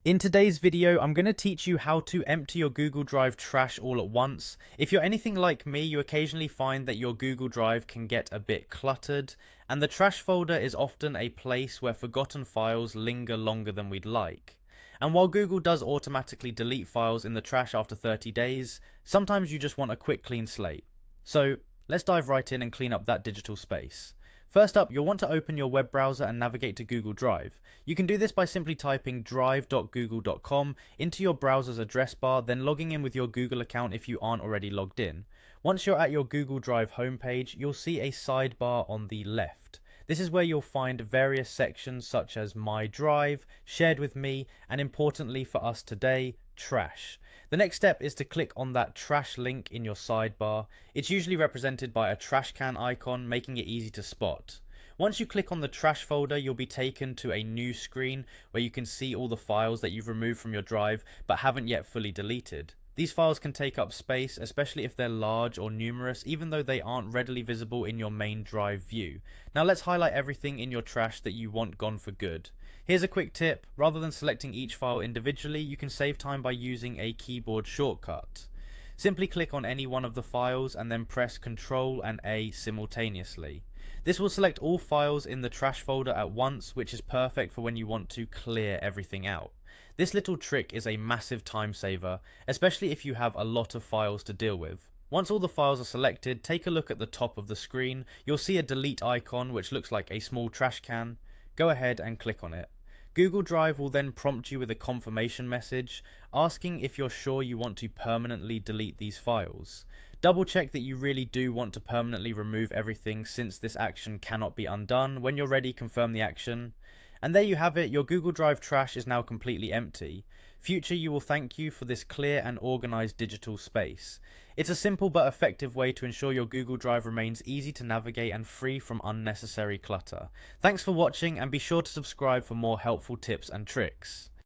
In today's video, I'm going to teach you how to empty your Google Drive trash all at once. If you're anything like me, you occasionally find that your Google Drive can get a bit cluttered, and the trash folder is often a place where forgotten files linger longer than we'd like. And while Google does automatically delete files in the trash after 30 days, sometimes you just want a quick clean slate. So let's dive right in and clean up that digital space. First up, you'll want to open your web browser and navigate to Google Drive. You can do this by simply typing drive.google.com into your browser's address bar, then logging in with your Google account if you aren't already logged in. Once you're at your Google Drive homepage, you'll see a sidebar on the left. This is where you'll find various sections such as My Drive, Shared with Me, and importantly for us today, Trash. The next step is to click on that trash link in your sidebar. It's usually represented by a trash can icon, making it easy to spot. Once you click on the trash folder, you'll be taken to a new screen where you can see all the files that you've removed from your drive but haven't yet fully deleted. These files can take up space, especially if they're large or numerous, even though they aren't readily visible in your main drive view. Now let's highlight everything in your trash that you want gone for good. Here's a quick tip: rather than selecting each file individually, you can save time by using a keyboard shortcut. Simply click on any one of the files and then press Ctrl and A simultaneously. This will select all files in the trash folder at once, which is perfect for when you want to clear everything out. This little trick is a massive time saver, especially if you have a lot of files to deal with. Once all the files are selected, take a look at the top of the screen. You'll see a delete icon which looks like a small trash can. Go ahead and click on it. Google Drive will then prompt you with a confirmation message asking if you're sure you want to permanently delete these files. Double check that you really do want to permanently remove everything, since this action cannot be undone. When you're ready, confirm the action. And there you have it, your Google Drive trash is now completely empty. Future you will thank you for this clear and organized digital space. It's a simple but effective way to ensure your Google Drive remains easy to navigate and free from unnecessary clutter. Thanks for watching, and be sure to subscribe for more helpful tips and tricks.